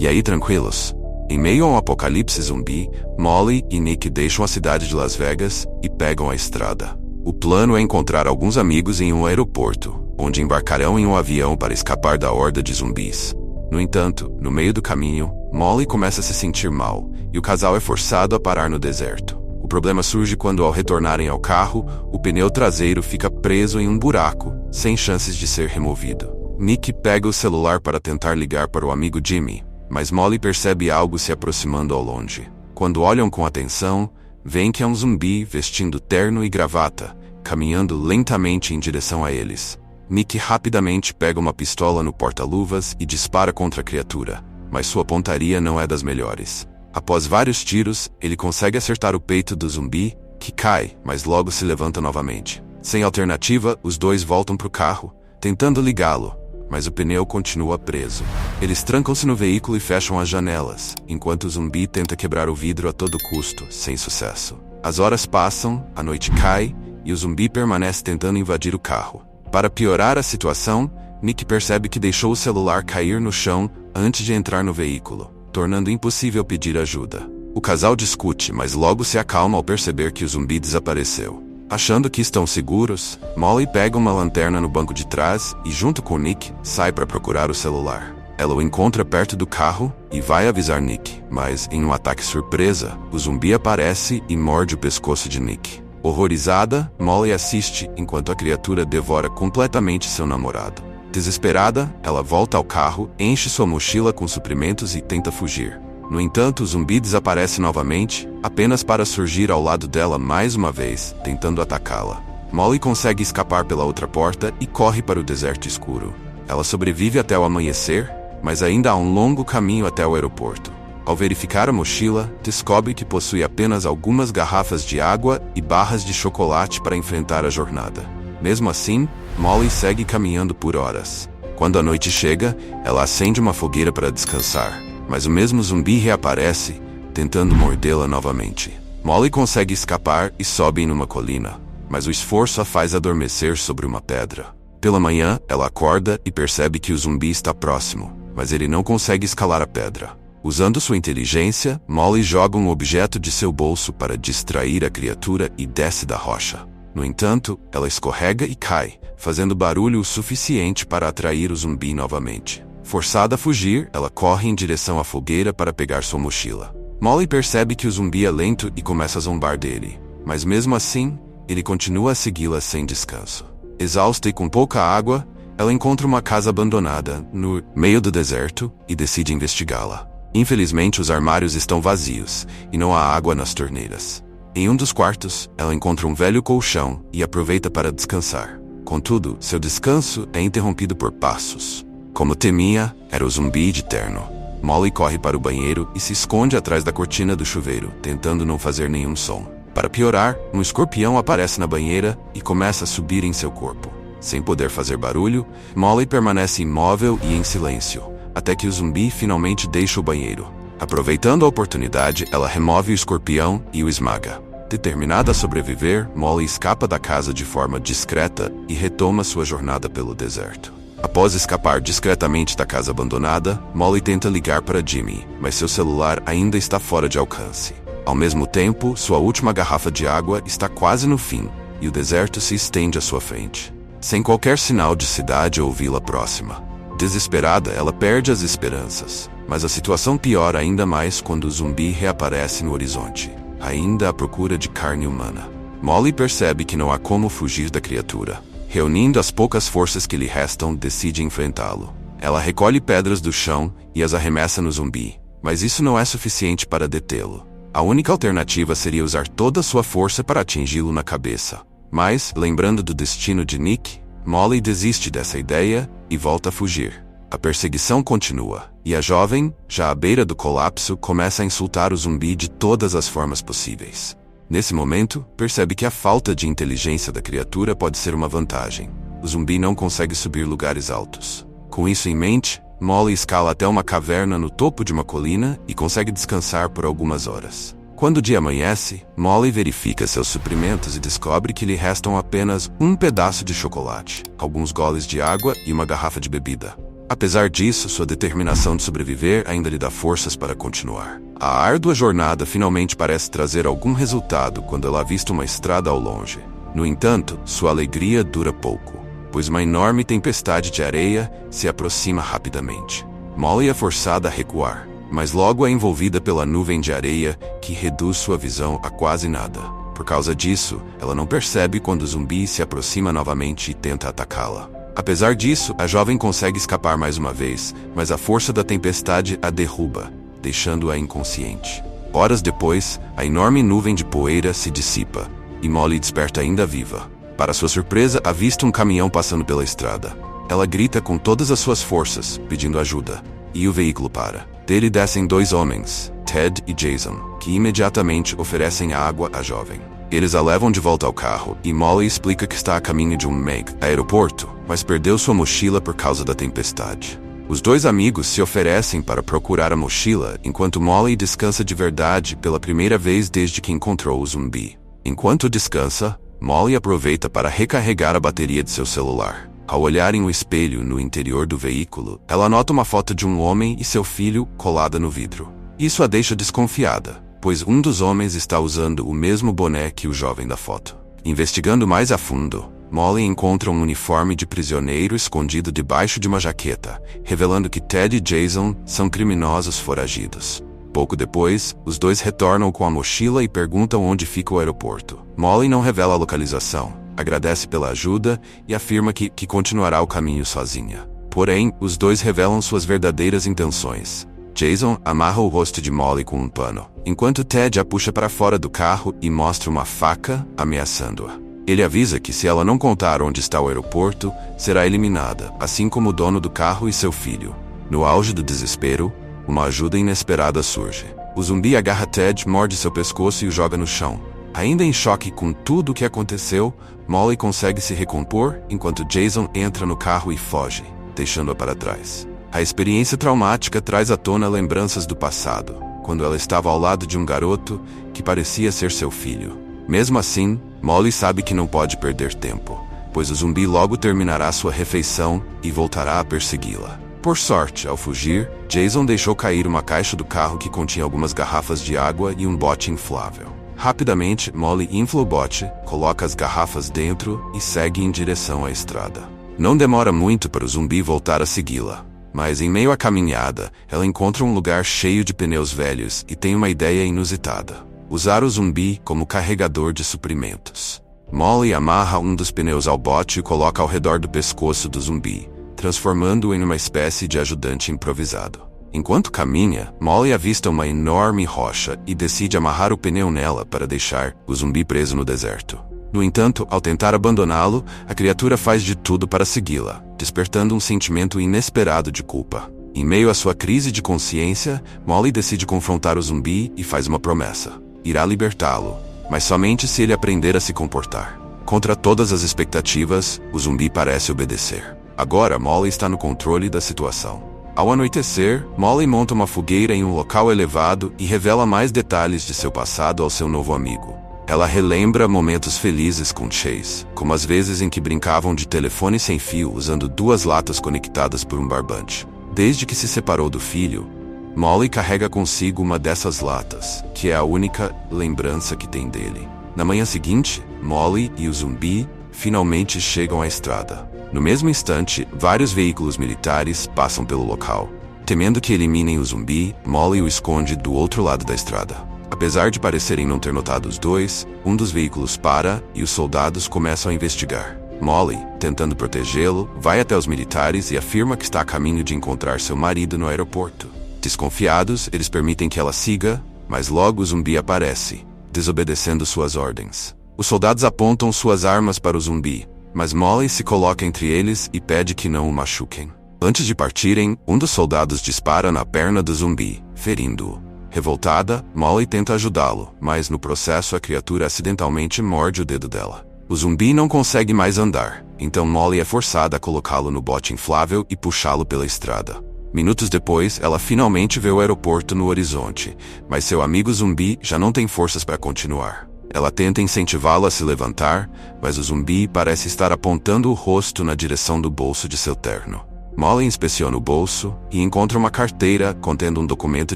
E aí, tranquilos? Em meio a um apocalipse zumbi, Molly e Nick deixam a cidade de Las Vegas e pegam a estrada. O plano é encontrar alguns amigos em um aeroporto, onde embarcarão em um avião para escapar da horda de zumbis. No entanto, no meio do caminho, Molly começa a se sentir mal, e o casal é forçado a parar no deserto. O problema surge quando, ao retornarem ao carro, o pneu traseiro fica preso em um buraco, sem chances de ser removido. Nick pega o celular para tentar ligar para o amigo Jimmy, mas Molly percebe algo se aproximando ao longe. Quando olham com atenção, veem que é um zumbi vestindo terno e gravata, caminhando lentamente em direção a eles. Nick rapidamente pega uma pistola no porta-luvas e dispara contra a criatura, mas sua pontaria não é das melhores. Após vários tiros, ele consegue acertar o peito do zumbi, que cai, mas logo se levanta novamente. Sem alternativa, os dois voltam para o carro, tentando ligá-lo, mas o pneu continua preso. Eles trancam-se no veículo e fecham as janelas, enquanto o zumbi tenta quebrar o vidro a todo custo, sem sucesso. As horas passam, a noite cai, e o zumbi permanece tentando invadir o carro. Para piorar a situação, Nick percebe que deixou o celular cair no chão antes de entrar no veículo, tornando impossível pedir ajuda. O casal discute, mas logo se acalma ao perceber que o zumbi desapareceu. Achando que estão seguros, Molly pega uma lanterna no banco de trás e, junto com Nick, sai para procurar o celular. Ela o encontra perto do carro e vai avisar Nick, mas, em um ataque surpresa, o zumbi aparece e morde o pescoço de Nick. Horrorizada, Molly assiste enquanto a criatura devora completamente seu namorado. Desesperada, ela volta ao carro, enche sua mochila com suprimentos e tenta fugir. No entanto, o zumbi desaparece novamente, apenas para surgir ao lado dela mais uma vez, tentando atacá-la. Molly consegue escapar pela outra porta e corre para o deserto escuro. Ela sobrevive até o amanhecer, mas ainda há um longo caminho até o aeroporto. Ao verificar a mochila, descobre que possui apenas algumas garrafas de água e barras de chocolate para enfrentar a jornada. Mesmo assim, Molly segue caminhando por horas. Quando a noite chega, ela acende uma fogueira para descansar, mas o mesmo zumbi reaparece, tentando mordê-la novamente. Molly consegue escapar e sobe em uma colina, mas o esforço a faz adormecer sobre uma pedra. Pela manhã, ela acorda e percebe que o zumbi está próximo, mas ele não consegue escalar a pedra. Usando sua inteligência, Molly joga um objeto de seu bolso para distrair a criatura e desce da rocha. No entanto, ela escorrega e cai, fazendo barulho o suficiente para atrair o zumbi novamente. Forçada a fugir, ela corre em direção à fogueira para pegar sua mochila. Molly percebe que o zumbi é lento e começa a zombar dele, mas mesmo assim, ele continua a segui-la sem descanso. Exausta e com pouca água, ela encontra uma casa abandonada, no meio do deserto, e decide investigá-la. Infelizmente, os armários estão vazios, e não há água nas torneiras. Em um dos quartos, ela encontra um velho colchão e aproveita para descansar. Contudo, seu descanso é interrompido por passos. Como temia, era o zumbi de terno. Molly corre para o banheiro e se esconde atrás da cortina do chuveiro, tentando não fazer nenhum som. Para piorar, um escorpião aparece na banheira e começa a subir em seu corpo. Sem poder fazer barulho, Molly permanece imóvel e em silêncio, até que o zumbi finalmente deixa o banheiro. Aproveitando a oportunidade, ela remove o escorpião e o esmaga. Determinada a sobreviver, Molly escapa da casa de forma discreta e retoma sua jornada pelo deserto. Após escapar discretamente da casa abandonada, Molly tenta ligar para Jimmy, mas seu celular ainda está fora de alcance. Ao mesmo tempo, sua última garrafa de água está quase no fim, e o deserto se estende à sua frente, sem qualquer sinal de cidade ou vila próxima. Desesperada, ela perde as esperanças, mas a situação piora ainda mais quando o zumbi reaparece no horizonte, ainda à procura de carne humana. Molly percebe que não há como fugir da criatura. Reunindo as poucas forças que lhe restam, decide enfrentá-lo. Ela recolhe pedras do chão e as arremessa no zumbi, mas isso não é suficiente para detê-lo. A única alternativa seria usar toda a sua força para atingi-lo na cabeça. Mas, lembrando do destino de Nick, Molly desiste dessa ideia e volta a fugir. A perseguição continua, e a jovem, já à beira do colapso, começa a insultar o zumbi de todas as formas possíveis. Nesse momento, percebe que a falta de inteligência da criatura pode ser uma vantagem. O zumbi não consegue subir lugares altos. Com isso em mente, Molly escala até uma caverna no topo de uma colina e consegue descansar por algumas horas. Quando o dia amanhece, Molly verifica seus suprimentos e descobre que lhe restam apenas um pedaço de chocolate, alguns goles de água e uma garrafa de bebida. Apesar disso, sua determinação de sobreviver ainda lhe dá forças para continuar. A árdua jornada finalmente parece trazer algum resultado quando ela avista uma estrada ao longe. No entanto, sua alegria dura pouco, pois uma enorme tempestade de areia se aproxima rapidamente. Molly é forçada a recuar, mas logo é envolvida pela nuvem de areia que reduz sua visão a quase nada. Por causa disso, ela não percebe quando o zumbi se aproxima novamente e tenta atacá-la. Apesar disso, a jovem consegue escapar mais uma vez, mas a força da tempestade a derruba, deixando-a inconsciente. Horas depois, a enorme nuvem de poeira se dissipa, e Molly desperta ainda viva. Para sua surpresa, avista um caminhão passando pela estrada. Ela grita com todas as suas forças, pedindo ajuda, e o veículo para. Dele descem 2 homens, Ted e Jason, que imediatamente oferecem água à jovem. Eles a levam de volta ao carro, e Molly explica que está a caminho de um aeroporto, mas perdeu sua mochila por causa da tempestade. Os 2 amigos se oferecem para procurar a mochila, enquanto Molly descansa de verdade pela primeira vez desde que encontrou o zumbi. Enquanto descansa, Molly aproveita para recarregar a bateria de seu celular. Ao olhar em um espelho no interior do veículo, ela nota uma foto de um homem e seu filho colada no vidro. Isso a deixa desconfiada, pois um dos homens está usando o mesmo boné que o jovem da foto. Investigando mais a fundo, Molly encontra um uniforme de prisioneiro escondido debaixo de uma jaqueta, revelando que Ted e Jason são criminosos foragidos. Pouco depois, os 2 retornam com a mochila e perguntam onde fica o aeroporto. Molly não revela a localização, agradece pela ajuda e afirma que continuará o caminho sozinha. Porém, os 2 revelam suas verdadeiras intenções. Jason amarra o rosto de Molly com um pano, enquanto Ted a puxa para fora do carro e mostra uma faca, ameaçando-a. Ele avisa que se ela não contar onde está o aeroporto, será eliminada, assim como o dono do carro e seu filho. No auge do desespero, uma ajuda inesperada surge. O zumbi agarra Ted, morde seu pescoço e o joga no chão. Ainda em choque com tudo o que aconteceu, Molly consegue se recompor enquanto Jason entra no carro e foge, deixando-a para trás. A experiência traumática traz à tona lembranças do passado, quando ela estava ao lado de um garoto que parecia ser seu filho. Mesmo assim, Molly sabe que não pode perder tempo, pois o zumbi logo terminará sua refeição e voltará a persegui-la. Por sorte, ao fugir, Jason deixou cair uma caixa do carro que continha algumas garrafas de água e um bote inflável. Rapidamente, Molly infla o bote, coloca as garrafas dentro e segue em direção à estrada. Não demora muito para o zumbi voltar a segui-la, mas em meio à caminhada, ela encontra um lugar cheio de pneus velhos e tem uma ideia inusitada: usar o zumbi como carregador de suprimentos. Molly amarra um dos pneus ao bote e coloca ao redor do pescoço do zumbi, transformando-o em uma espécie de ajudante improvisado. Enquanto caminha, Molly avista uma enorme rocha e decide amarrar o pneu nela para deixar o zumbi preso no deserto. No entanto, ao tentar abandoná-lo, a criatura faz de tudo para segui-la, despertando um sentimento inesperado de culpa. Em meio à sua crise de consciência, Molly decide confrontar o zumbi e faz uma promessa: irá libertá-lo, mas somente se ele aprender a se comportar. Contra todas as expectativas, o zumbi parece obedecer. Agora, Molly está no controle da situação. Ao anoitecer, Molly monta uma fogueira em um local elevado e revela mais detalhes de seu passado ao seu novo amigo. Ela relembra momentos felizes com Chase, como as vezes em que brincavam de telefone sem fio usando 2 latas conectadas por um barbante. Desde que se separou do filho, Molly carrega consigo uma dessas latas, que é a única lembrança que tem dele. Na manhã seguinte, Molly e o zumbi finalmente chegam à estrada. No mesmo instante, vários veículos militares passam pelo local. Temendo que eliminem o zumbi, Molly o esconde do outro lado da estrada. Apesar de parecerem não ter notado os 2, um dos veículos para e os soldados começam a investigar. Molly, tentando protegê-lo, vai até os militares e afirma que está a caminho de encontrar seu marido no aeroporto. Desconfiados, eles permitem que ela siga, mas logo o zumbi aparece, desobedecendo suas ordens. Os soldados apontam suas armas para o zumbi, mas Molly se coloca entre eles e pede que não o machuquem. Antes de partirem, um dos soldados dispara na perna do zumbi, ferindo-o. Revoltada, Molly tenta ajudá-lo, mas no processo a criatura acidentalmente morde o dedo dela. O zumbi não consegue mais andar, então Molly é forçada a colocá-lo no bote inflável e puxá-lo pela estrada. Minutos depois, ela finalmente vê o aeroporto no horizonte, mas seu amigo zumbi já não tem forças para continuar. Ela tenta incentivá-lo a se levantar, mas o zumbi parece estar apontando o rosto na direção do bolso de seu terno. Molly inspeciona o bolso e encontra uma carteira contendo um documento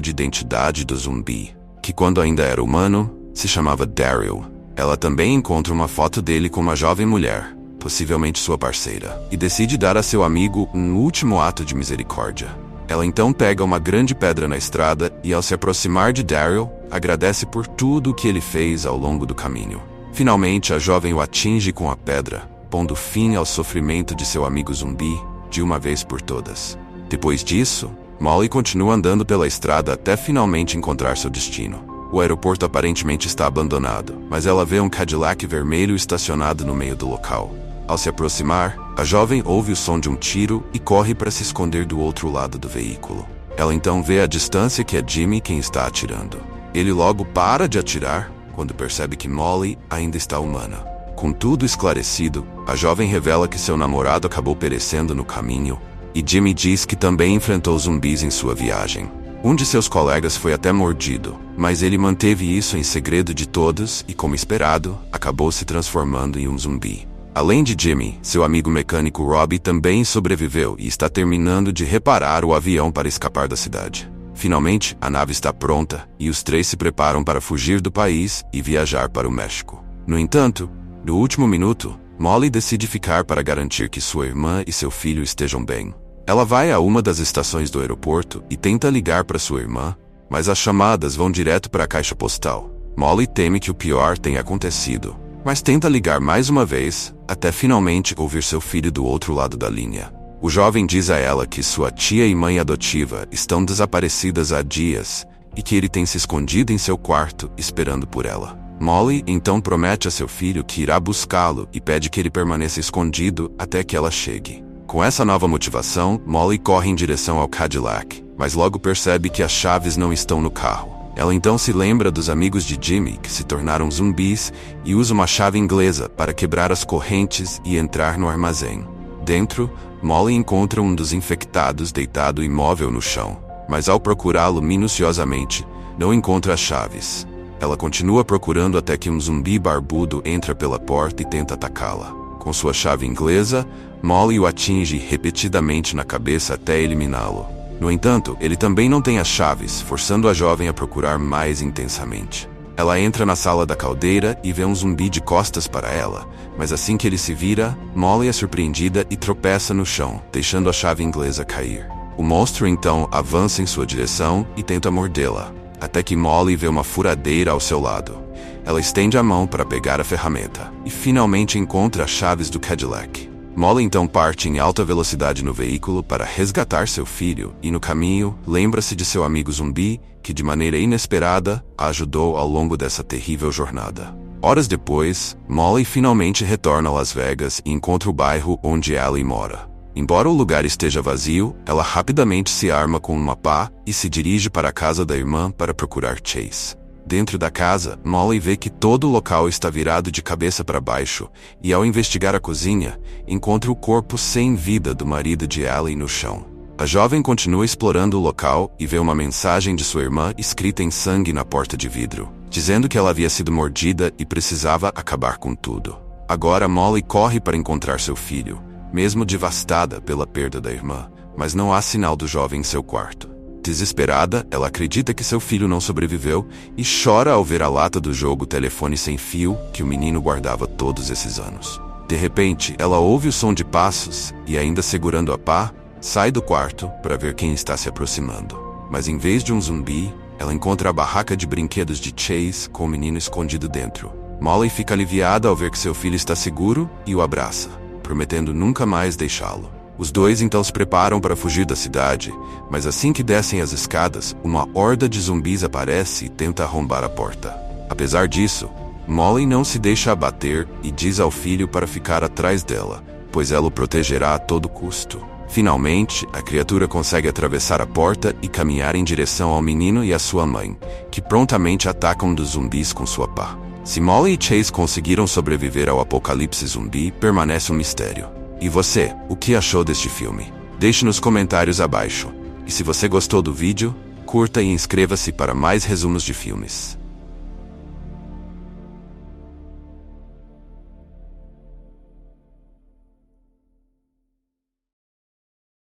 de identidade do zumbi, que quando ainda era humano, se chamava Daryl. Ela também encontra uma foto dele com uma jovem mulher, possivelmente sua parceira, e decide dar a seu amigo um último ato de misericórdia. Ela então pega uma grande pedra na estrada e, ao se aproximar de Daryl, agradece por tudo o que ele fez ao longo do caminho. Finalmente, a jovem o atinge com a pedra, pondo fim ao sofrimento de seu amigo zumbi, de uma vez por todas. Depois disso, Molly continua andando pela estrada até finalmente encontrar seu destino. O aeroporto aparentemente está abandonado, mas ela vê um Cadillac vermelho estacionado no meio do local. Ao se aproximar, a jovem ouve o som de um tiro e corre para se esconder do outro lado do veículo. Ela então vê à distância que é Jimmy quem está atirando. Ele logo para de atirar quando percebe que Molly ainda está humana. Com tudo esclarecido, a jovem revela que seu namorado acabou perecendo no caminho, e Jimmy diz que também enfrentou zumbis em sua viagem. Um de seus colegas foi até mordido, mas ele manteve isso em segredo de todos e, como esperado, acabou se transformando em um zumbi. Além de Jimmy, seu amigo mecânico Robbie também sobreviveu e está terminando de reparar o avião para escapar da cidade. Finalmente, a nave está pronta e os três se preparam para fugir do país e viajar para o México. No entanto, no último minuto, Molly decide ficar para garantir que sua irmã e seu filho estejam bem. Ela vai a uma das estações do aeroporto e tenta ligar para sua irmã, mas as chamadas vão direto para a caixa postal. Molly teme que o pior tenha acontecido, mas tenta ligar mais uma vez, até finalmente ouvir seu filho do outro lado da linha. O jovem diz a ela que sua tia e mãe adotiva estão desaparecidas há dias e que ele tem se escondido em seu quarto esperando por ela. Molly então promete a seu filho que irá buscá-lo e pede que ele permaneça escondido até que ela chegue. Com essa nova motivação, Molly corre em direção ao Cadillac, mas logo percebe que as chaves não estão no carro. Ela então se lembra dos amigos de Jimmy que se tornaram zumbis e usa uma chave inglesa para quebrar as correntes e entrar no armazém. Dentro, Molly encontra um dos infectados deitado imóvel no chão, mas ao procurá-lo minuciosamente, não encontra as chaves. Ela continua procurando até que um zumbi barbudo entra pela porta e tenta atacá-la. Com sua chave inglesa, Molly o atinge repetidamente na cabeça até eliminá-lo. No entanto, ele também não tem as chaves, forçando a jovem a procurar mais intensamente. Ela entra na sala da caldeira e vê um zumbi de costas para ela, mas assim que ele se vira, Molly é surpreendida e tropeça no chão, deixando a chave inglesa cair. O monstro então avança em sua direção e tenta mordê-la, até que Molly vê uma furadeira ao seu lado. Ela estende a mão para pegar a ferramenta e finalmente encontra as chaves do Cadillac. Molly então parte em alta velocidade no veículo para resgatar seu filho e, no caminho, lembra-se de seu amigo zumbi, que de maneira inesperada a ajudou ao longo dessa terrível jornada. Horas depois, Molly finalmente retorna a Las Vegas e encontra o bairro onde Allie mora. Embora o lugar esteja vazio, ela rapidamente se arma com uma pá e se dirige para a casa da irmã para procurar Chase. Dentro da casa, Molly vê que todo o local está virado de cabeça para baixo e, ao investigar a cozinha, encontra o corpo sem vida do marido de Allie no chão. A jovem continua explorando o local e vê uma mensagem de sua irmã escrita em sangue na porta de vidro, dizendo que ela havia sido mordida e precisava acabar com tudo. Agora Molly corre para encontrar seu filho, mesmo devastada pela perda da irmã, mas não há sinal do jovem em seu quarto. Desesperada, ela acredita que seu filho não sobreviveu e chora ao ver a lata do jogo telefone sem fio que o menino guardava todos esses anos. De repente, ela ouve o som de passos e, ainda segurando a pá, sai do quarto para ver quem está se aproximando. Mas em vez de um zumbi, ela encontra a barraca de brinquedos de Chase com o menino escondido dentro. Molly fica aliviada ao ver que seu filho está seguro e o abraça, prometendo nunca mais deixá-lo. Os dois então se preparam para fugir da cidade, mas assim que descem as escadas, uma horda de zumbis aparece e tenta arrombar a porta. Apesar disso, Molly não se deixa abater e diz ao filho para ficar atrás dela, pois ela o protegerá a todo custo. Finalmente, a criatura consegue atravessar a porta e caminhar em direção ao menino e à sua mãe, que prontamente atacam um dos zumbis com sua pá. Se Molly e Chase conseguiram sobreviver ao apocalipse zumbi, permanece um mistério. E você, o que achou deste filme? Deixe nos comentários abaixo. E se você gostou do vídeo, curta e inscreva-se para mais resumos de filmes.